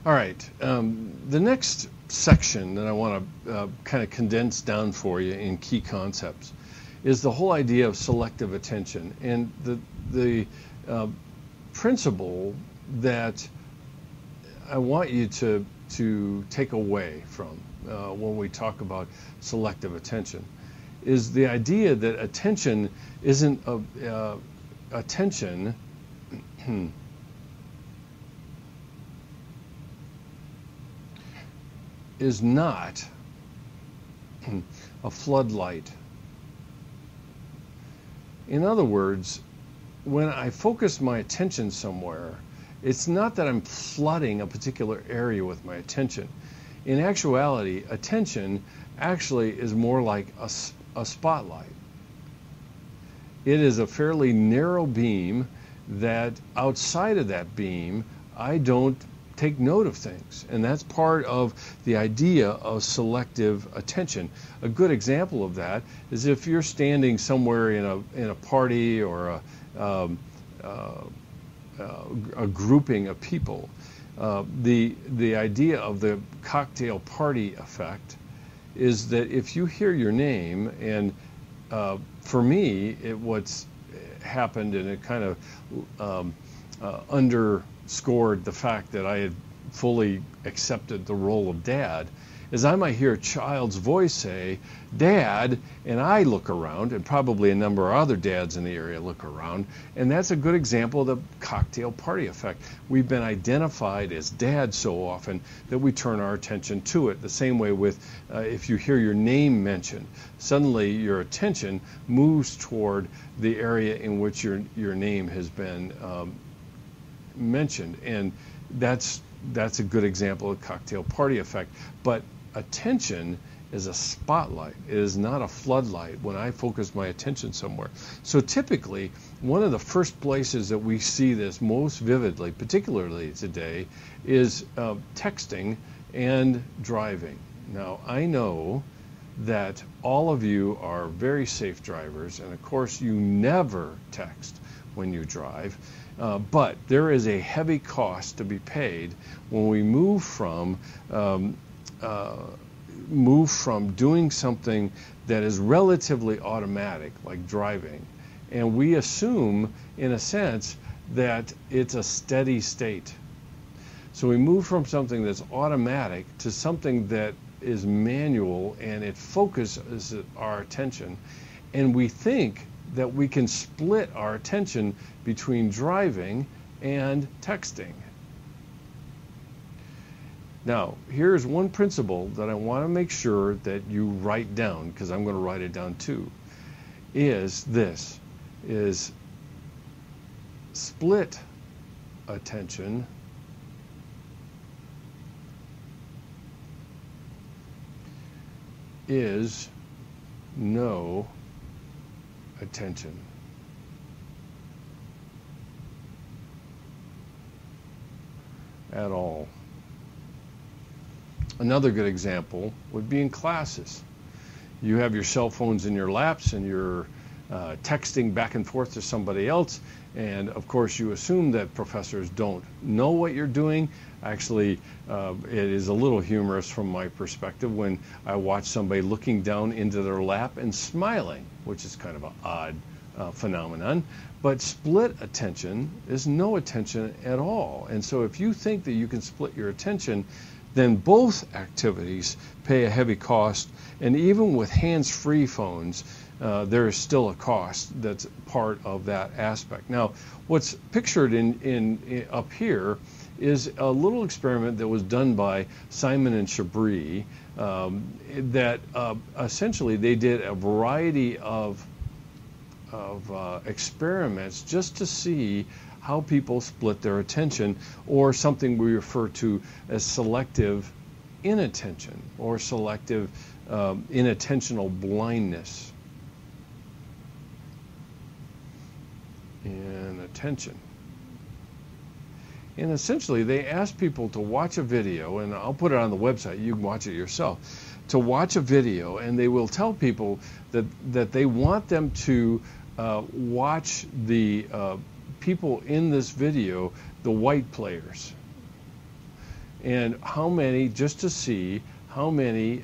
All right, the next section that I want to kind of condense down for you in key concepts is the whole idea of selective attention, and the principle that I want you to take away from when we talk about selective attention is the idea that attention isn't attention is not a floodlight. In other words, when I focus my attention somewhere, it's not that I'm flooding a particular area with my attention. In actuality, attention actually is more like a spotlight. It is a fairly narrow beam that outside of that beam, I don't take note of things, and that's part of the idea of selective attention. A good example of that is if you're standing somewhere in a party or a grouping of people. The idea of the cocktail party effect is that if you hear your name, and for me, what's happened, and it kind of underscored the fact that I had fully accepted the role of dad, is I might hear a child's voice say, "Dad," and I look around, and probably a number of other dads in the area look around, and that's a good example of the cocktail party effect. We've been identified as dad so often that we turn our attention to it. The same way with if you hear your name mentioned, suddenly your attention moves toward the area in which your name has been mentioned, and that's a good example of cocktail party effect. But attention is a spotlight. It is not a floodlight when I focus my attention somewhere. So typically, one of the first places that we see this most vividly, particularly today, is texting and driving. Now, I know that all of you are very safe drivers, and of course you never text when you drive, but there is a heavy cost to be paid when we move from doing something that is relatively automatic, like driving, and we assume, in a sense, that it's a steady state. So we move from something that's automatic to something that is manual, and it focuses our attention, and we think that we can split our attention between driving and texting. Now, here's one principle that I want to make sure that you write down, because I'm going to write it down too, is this, is split attention is no attention. At all. Another good example would be in classes. You have your cell phones in your laps and you're texting back and forth to somebody else, and of course you assume that professors don't know what you're doing. Actually, it is a little humorous from my perspective when I watch somebody looking down into their lap and smiling, which is kind of an odd phenomenon. But split attention is no attention at all. And so if you think that you can split your attention, then both activities pay a heavy cost, and even with hands-free phones, there is still a cost that's part of that aspect. Now, what's pictured in up here is a little experiment that was done by Simon and Chabris that essentially they did a variety of experiments just to see how people split their attention, or something we refer to as selective inattention or selective inattentional blindness. Inattention. And essentially they asked people to watch a video, and I'll put it on the website, you can watch it yourself, to watch a video, and they will tell people that they want them to watch the people in this video, the white players. and how many, just to see how many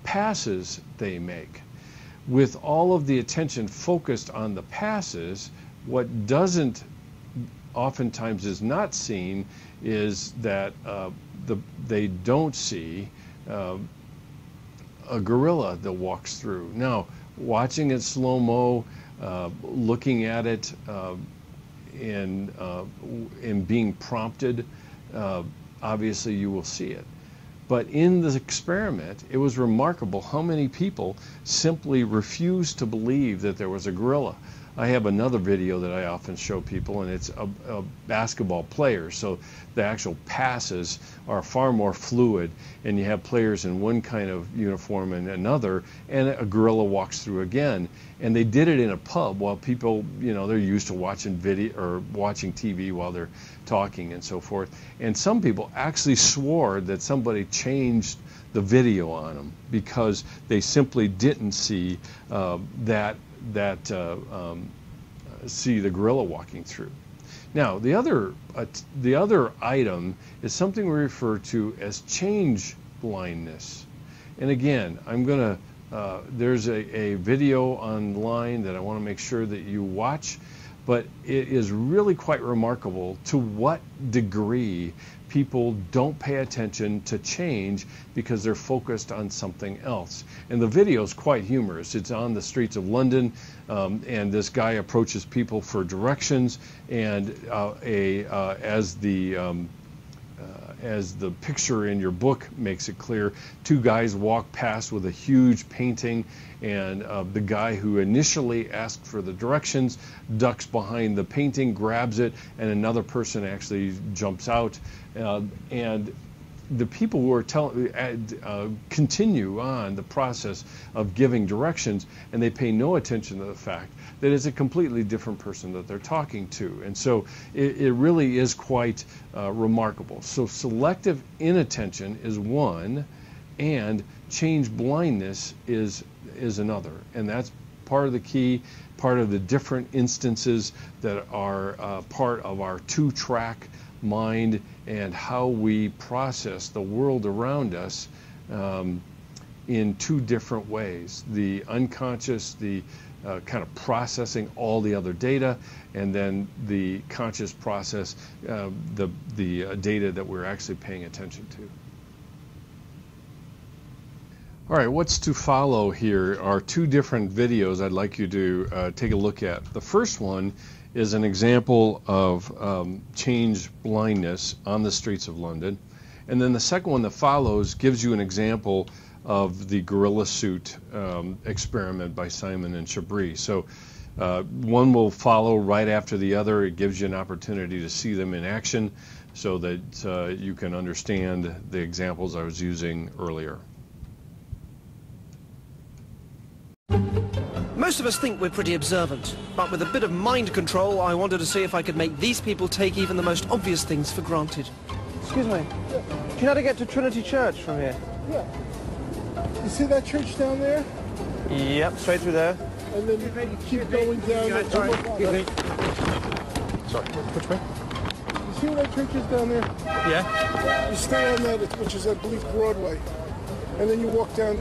passes they make. With all of the attention focused on the passes, what doesn't oftentimes is not seen is that they don't see a gorilla that walks through. Now, watching it slow-mo, looking at it in being prompted, obviously you will see it. But in the experiment, it was remarkable how many people simply refused to believe that there was a gorilla. I have another video that I often show people, and it's a basketball player. So the actual passes are far more fluid, and you have players in one kind of uniform and another, and a gorilla walks through again. And they did it in a pub while people, you know, they're used to watching video or watching TV while they're talking and so forth. And some people actually swore that somebody changed the video on them because they simply didn't see see the gorilla walking through. Now, the other item is something we refer to as change blindness. And again, I'm going to, there's a video online that I want to make sure that you watch, but it is really quite remarkable to what degree people don't pay attention to change because they're focused on something else. And the video is quite humorous. It's on the streets of London, and this guy approaches people for directions, and as the picture in your book makes it clear, two guys walk past with a huge painting, and the guy who initially asked for the directions ducks behind the painting, grabs it, and another person actually jumps out. And the people who are continue on the process of giving directions, and they pay no attention to the fact that it's a completely different person that they're talking to. And so it really is quite remarkable. So selective inattention is one, and change blindness is another. And that's part of the key, part of the different instances that are part of our two-track mind and how we process the world around us in two different ways. The unconscious, the kind of processing all the other data, and then the conscious process, the data that we're actually paying attention to. All right, what's to follow here are two different videos I'd like you to take a look at. The first one is an example of change blindness on the streets of London. And then the second one that follows gives you an example of the gorilla suit experiment by Simon and Chabris. So one will follow right after the other. It gives you an opportunity to see them in action so that you can understand the examples I was using earlier. Most of us think we're pretty observant, but with a bit of mind control, I wanted to see if I could make these people take even the most obvious things for granted. Excuse me, do you know how to get to Trinity Church from here? Yeah. You see that church down there? Yep, straight through there. And then you keep going down. Sorry, which way? You see where that church is down there? Yeah. You stay on that, which is, I believe, Broadway. And then you walk down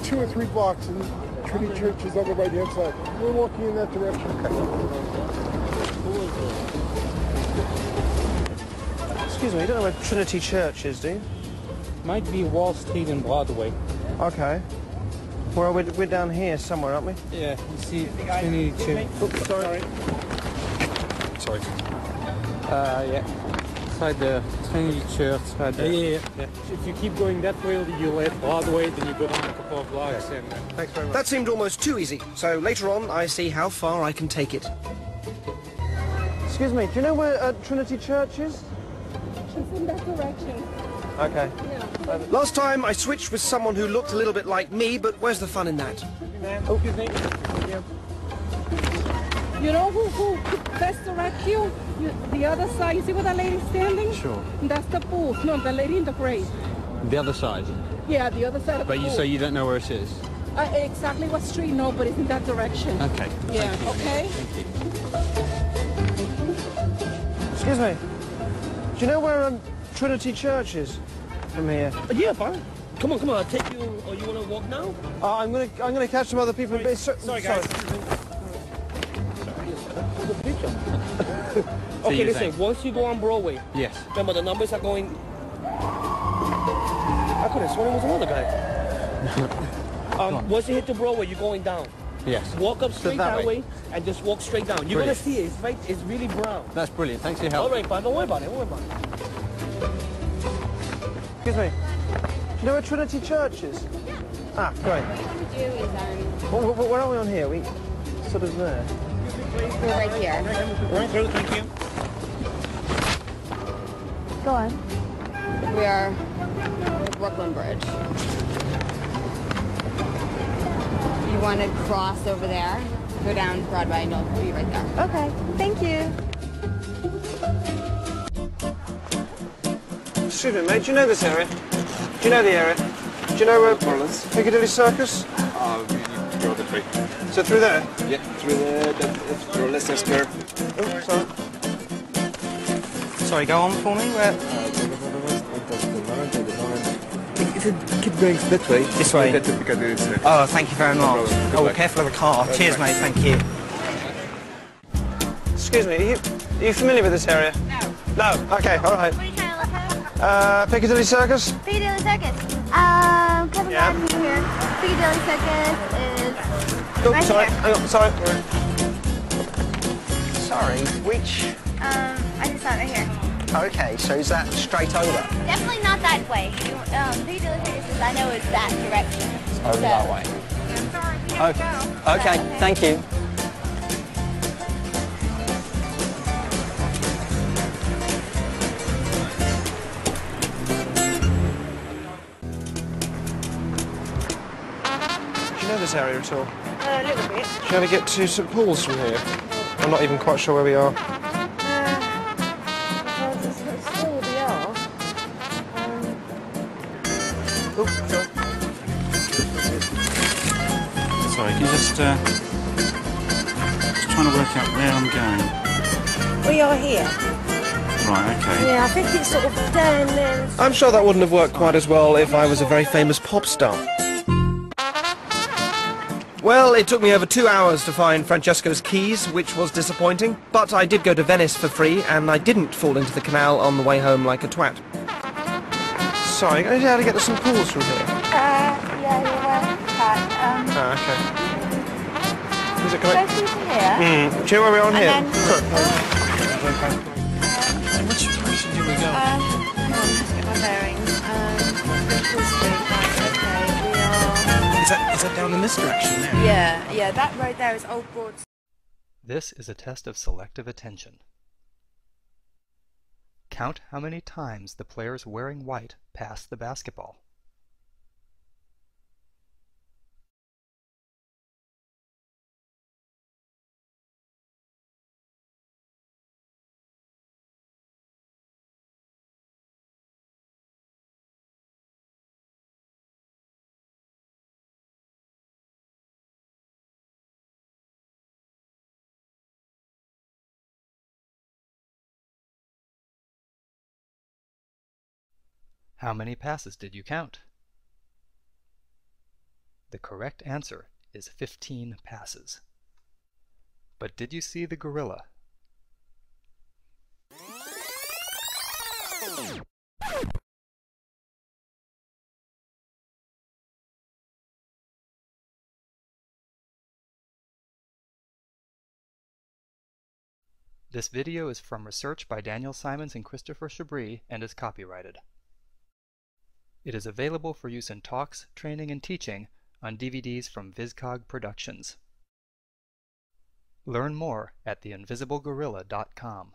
2 or 3 blocks and Trinity Church is on the right-hand side. We're walking in that direction. Excuse me, you don't know where Trinity Church is, do you? Might be Wall Street and Broadway. Okay. Well, we're down here somewhere, aren't we? Yeah, you see Trinity Church. Oops, sorry. Sorry. Yeah. Inside the Trinity Church. Right there. Yeah. If you keep going that way, you'll hit Broadway, then you go down a couple of blocks. Okay. And, thanks very much. That seemed almost too easy, so later on I see how far I can take it. Excuse me, do you know where Trinity Church is? It's in that direction. Okay. Yeah. Last time I switched with someone who looked a little bit like me, but where's the fun in that? Oh, excuse me. You know who best direct you? The other side. You see where that lady's standing? Sure. That's the pool. No, the lady in the gray. The other side. Yeah, the other side of the pool. But so you don't know where it is? Exactly what street? No, but it's in that direction. Okay. Yeah. Okay. Excuse me. Do you know where Trinity Church is from here? Yeah, fine. Come on, I'll take you, or you want to walk now? I'm gonna catch some other people. Sorry, guys. Good picture. Okay, listen, once you go on Broadway, Yes. remember the numbers are going... I could have sworn it was another guy. Once you hit the Broadway, you're going down. Yes. Walk up straight that that way. way and just walk straight down. You're going to see it. It's really brown. That's brilliant. Thanks for your help. All right, fine. Don't worry about it. Excuse me. Do you know where Trinity Church is? Ah, great. What we do is, Where are we on here? We sort of there. we're right here. Right through, thank you. Go on. We are the Brooklyn Bridge. You want to cross over there, go down Broadway, and you'll be right there. Okay, thank you. Excuse me, mate. Do you know this area? Do you know the area? Do you know Piccadilly Circus? You go the way. So through there? Yeah, through the through Leicester Square. Oh, sorry. Sorry, go on for me. Where? If you keep going that way, This way. you get to Piccadilly Circus. Oh, thank you very much. problem. Good Oh, luck. careful of the car. Cheers, mate. Thank you. Excuse me, are you familiar with this area? No. No? Okay, all right. What are you trying to look at? Piccadilly Circus? Piccadilly Circus. Couple Yeah. blocks from here. Piccadilly Circus is Oh, right sorry, here. hang on, sorry. Sorry, which... I just saw it right here. Okay, so is that straight over? Definitely not that way. Piccadilly Circus is, I know, is that direction. Over that way. Okay, thank you. Do you know this area at all? A little bit. Do you know how to get to St Paul's from here? I'm not even quite sure where we are. Well, it's still we are. Oh, sorry. Sorry, can you just trying to work out where I'm going? We are here. Right, okay. Yeah, I think it's sort of down there. I'm sure that wouldn't have worked quite as well if I was a very famous pop star. Well, it took me over 2 hours to find Francesco's keys, which was disappointing, but I did go to Venice for free, and I didn't fall into the canal on the way home like a twat. Sorry, I don't know how to get to St Paul's from here. Yeah, you're welcome. Ah, okay. Is it Go correct? through to here. Do you know where we are on here? And then- Sorry. Which direction do we go? Hang on, let's get my bearings. Bristol Street, right, okay, we are... Is that down in this direction there? Yeah, that road there is Old Broad. This is a test of selective attention. Count how many times the players wearing white pass the basketball. How many passes did you count? The correct answer is 15 passes. But did you see the gorilla? This video is from research by Daniel Simons and Christopher Chabris and is copyrighted. It is available for use in talks, training, and teaching on DVDs from VisCog Productions. Learn more at theinvisiblegorilla.com.